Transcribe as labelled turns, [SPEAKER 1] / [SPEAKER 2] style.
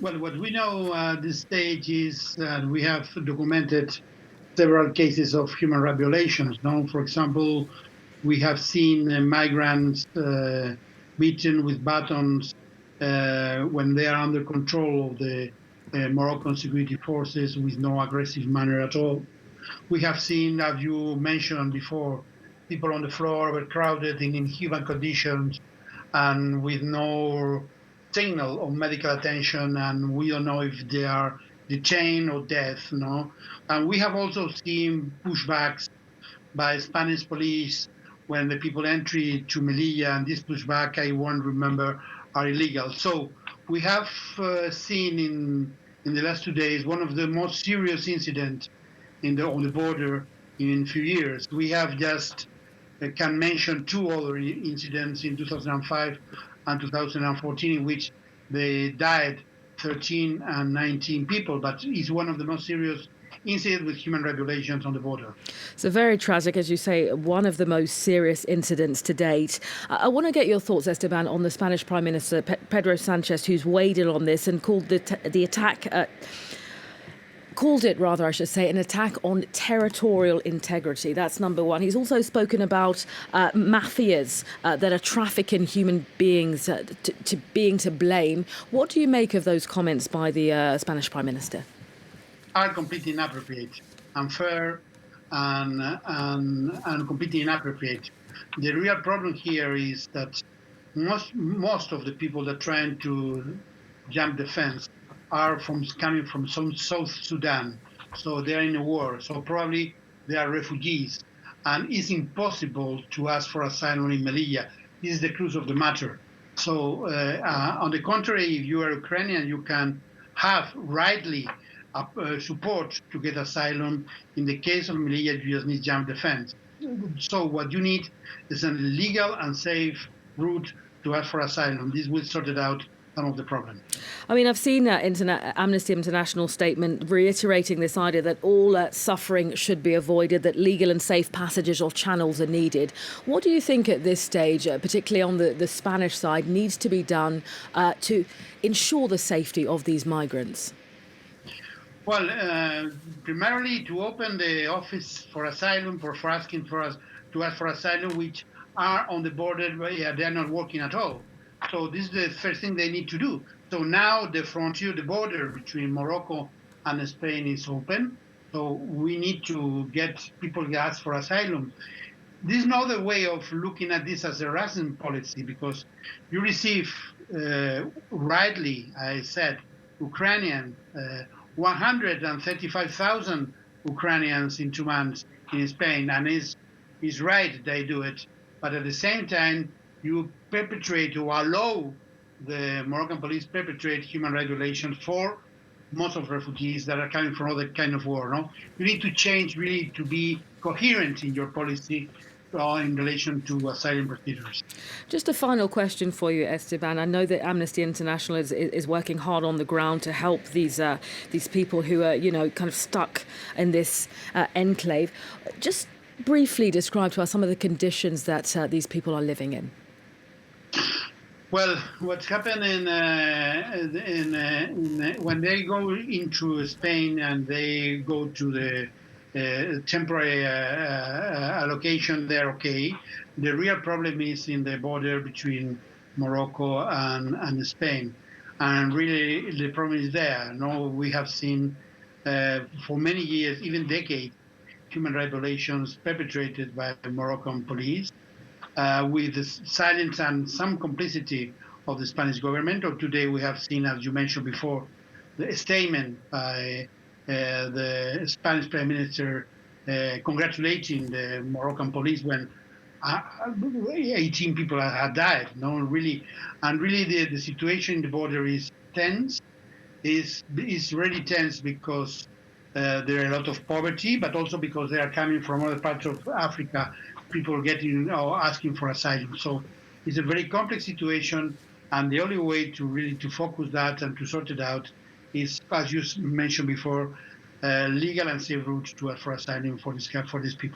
[SPEAKER 1] Well, what we know at this stage is that we have documented several cases of human rights violations. No, for example, we have seen migrants beaten with batons when they are under control of the Moroccan security forces with no aggressive manner at all. We have seen, as you mentioned before, people on the floor overcrowded in inhuman conditions and with no signal of medical attention, and we don't know if they are detained or dead. No, and we have also seen pushbacks by Spanish police when the people entry to Melilla, and this pushback, I won't remember, are illegal. So we have seen in the last 2 days one of the most serious incidents on the border in a few years. We have just can mention two other incidents in 2005 and 2014 in which they died 13 and 19 people, but it's one of the most serious incidents with human rights violations on the border.
[SPEAKER 2] So very tragic, as you say, one of the most serious incidents to date. I want to get your thoughts, Esteban, on the Spanish Prime Minister, Pedro Sanchez, who's weighed in on this and called the attack called it, rather, I should say, an attack on territorial integrity. That's number one. He's also spoken about mafias that are trafficking human beings to being to blame. What do you make of those comments by the Spanish Prime Minister?
[SPEAKER 1] Are completely inappropriate, unfair, and completely inappropriate. The real problem here is that most of the people that are trying to jump the fence are coming from some South Sudan, so they are in a war. So probably they are refugees, and it's impossible to ask for asylum in Melilla. This is the crux of the matter. So on the contrary, if you are Ukrainian, you can have rightly support to get asylum. In the case of Melilla, you just need jump the fence. So what you need is a legal and safe route to ask for asylum. This will sort it out some of the problem.
[SPEAKER 2] I mean, I've seen that Amnesty International statement reiterating this idea that all suffering should be avoided, that legal and safe passages or channels are needed. What do you think at this stage, particularly on the Spanish side, needs to be done to ensure the safety of these migrants?
[SPEAKER 1] Well, primarily to open the office for asylum, for asking for us to ask for asylum, which are on the border, they're not working at all. So this is the first thing they need to do. So now the frontier, the border between Morocco and Spain is open. So we need to get people to ask for asylum. This is another way of looking at this as a harassment policy, because you receive, rightly, I said, Ukrainian, 135,000 Ukrainians in 2 months in Spain, and it's right they do it. But at the same time, you perpetrate or allow the Moroccan police perpetrate human rights violations for most of refugees that are coming from other kind of war. No, you need to change really to be coherent in your policy in relation to asylum procedures.
[SPEAKER 2] Just a final question for you, Esteban. I know that Amnesty International is working hard on the ground to help these people who are, kind of stuck in this enclave. Just briefly describe to us some of the conditions that these people are living in.
[SPEAKER 1] Well, what's happened when they go into Spain and they go to the temporary allocation, they're okay. The real problem is in the border between Morocco and Spain. And really, the problem is there. No, we have seen for many years, even decades, human rights violations perpetrated by the Moroccan police with the silence and some complicity of the Spanish government. Or today we have seen, as you mentioned before, the statement by the Spanish Prime Minister congratulating the Moroccan police when 18 people had died. No, really, and really the situation in the border is tense. Is really tense because there are a lot of poverty, but also because they are coming from other parts of Africa. People getting or asking for asylum. So it's a very complex situation, and the only way to really to focus that and to sort it out is, as you mentioned before, legal and safe routes for asylum for these people.